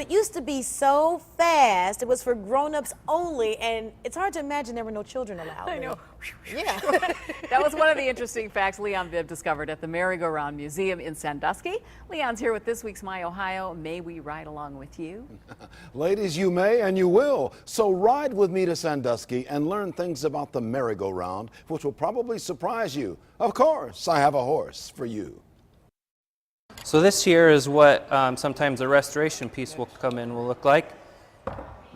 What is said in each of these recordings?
It used to be so fast, it was for grown-ups only, and it's hard to imagine there were no children allowed. I know. Yeah. That was one of the interesting facts Leon Bibb discovered at the Merry-Go-Round Museum in Sandusky. Leon's here with this week's My Ohio. May we ride along with you? Ladies, you may and you will. So ride with me to Sandusky and learn things about the merry-go-round, which will probably surprise you. Of course, I have a horse for you. So this here is what sometimes a restoration piece will come in will look like.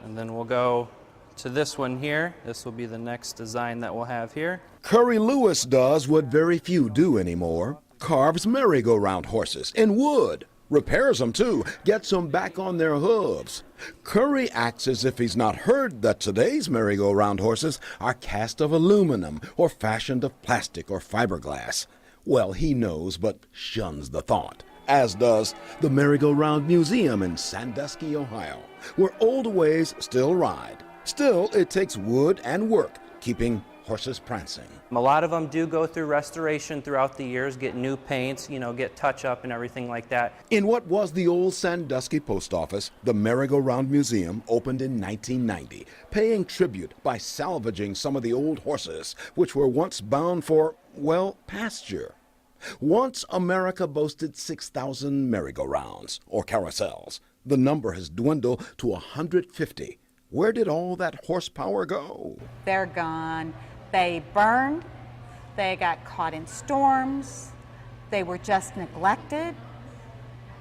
And then we'll go to this one here. This will be the next design that we'll have here. Curry Lewis does what very few do anymore. Carves merry-go-round horses in wood. Repairs them too. Gets them back on their hooves. Curry acts as if he's not heard that today's merry-go-round horses are cast of aluminum or fashioned of plastic or fiberglass. Well, he knows, but shuns the thought, as does the Merry-Go-Round Museum in Sandusky, Ohio, where old ways still ride. Still, it takes wood and work keeping horses prancing. A lot of them do go through restoration throughout the years, get new paints, get touch-up and everything like that. In what was the old Sandusky post office, the Merry-Go-Round Museum opened in 1990, paying tribute by salvaging some of the old horses, which were once bound for, well, pasture. Once America boasted 6,000 merry-go-rounds, or carousels. The number has dwindled to 150. Where did all that horsepower go? They're gone. They burned. They got caught in storms. They were just neglected.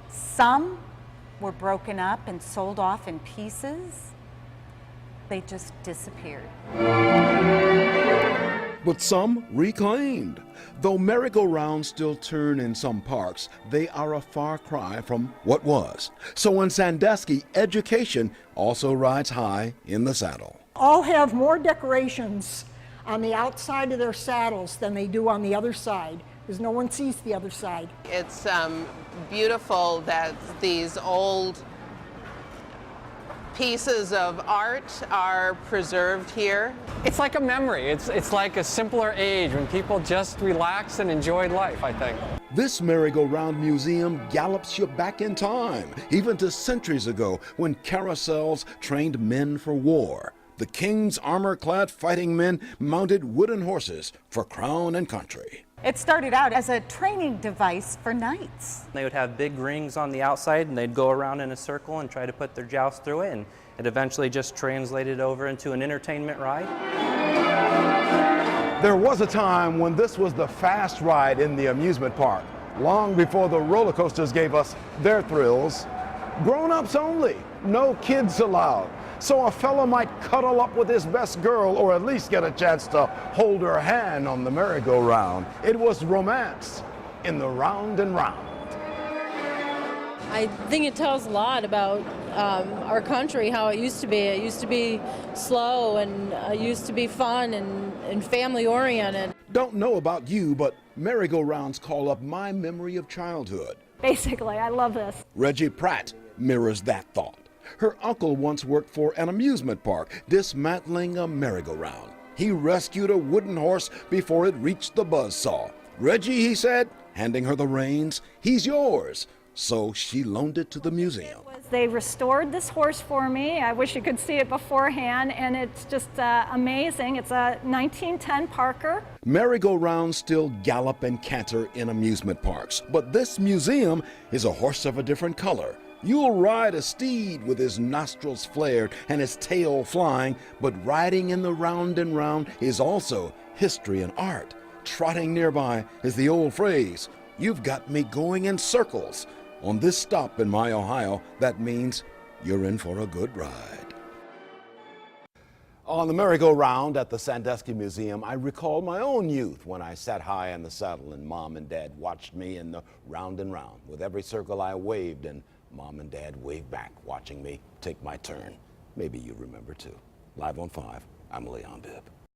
Some were broken up and sold off in pieces. They just disappeared. But some reclaimed. Though merry-go-rounds still turn in some parks, they are a far cry from what was. So in Sandusky, education also rides high in the saddle. All have more decorations on the outside of their saddles than they do on the other side, because no one sees the other side. It's beautiful that these old pieces of art are preserved here. It's like a memory. It's like a simpler age when people just relaxed and enjoyed life, I think. This merry-go-round museum gallops you back in time, even to centuries ago when carousels trained men for war. The king's armor-clad fighting men mounted wooden horses for crown and country. It started out as a training device for knights. They would have big rings on the outside and they'd go around in a circle and try to put their joust through it, and it eventually just translated over into an entertainment ride. There was a time when this was the fast ride in the amusement park, long before the roller coasters gave us their thrills. Grown-ups only, no kids allowed. So a fellow might cuddle up with his best girl or at least get a chance to hold her hand on the merry-go-round. It was romance in the round and round. I think it tells a lot about our country, how it used to be. It used to be slow and used to be fun and family-oriented. Don't know about you, but merry-go-rounds call up my memory of childhood. Basically, I love this. Reggie Pratt mirrors that thought. Her uncle once worked for an amusement park, dismantling a merry-go-round. He rescued a wooden horse before it reached the buzzsaw. Reggie, he said, handing her the reins, he's yours. So she loaned it to the museum. They restored this horse for me. I wish you could see it beforehand, and it's just amazing. It's a 1910 Parker. Merry-go-rounds still gallop and canter in amusement parks, but this museum is a horse of a different color. You'll ride a steed with his nostrils flared and his tail flying, but riding in the round and round is also history and art. Trotting nearby is the old phrase, "You've got me going in circles." On this stop in my Ohio, that means you're in for a good ride. On the merry-go-round at the Sandusky Museum, I recall my own youth when I sat high in the saddle and Mom and Dad watched me in the round and round. With every circle I waved and Mom and Dad waved back, watching me take my turn. Maybe you remember too. Live on 5, I'm Leon Bibb.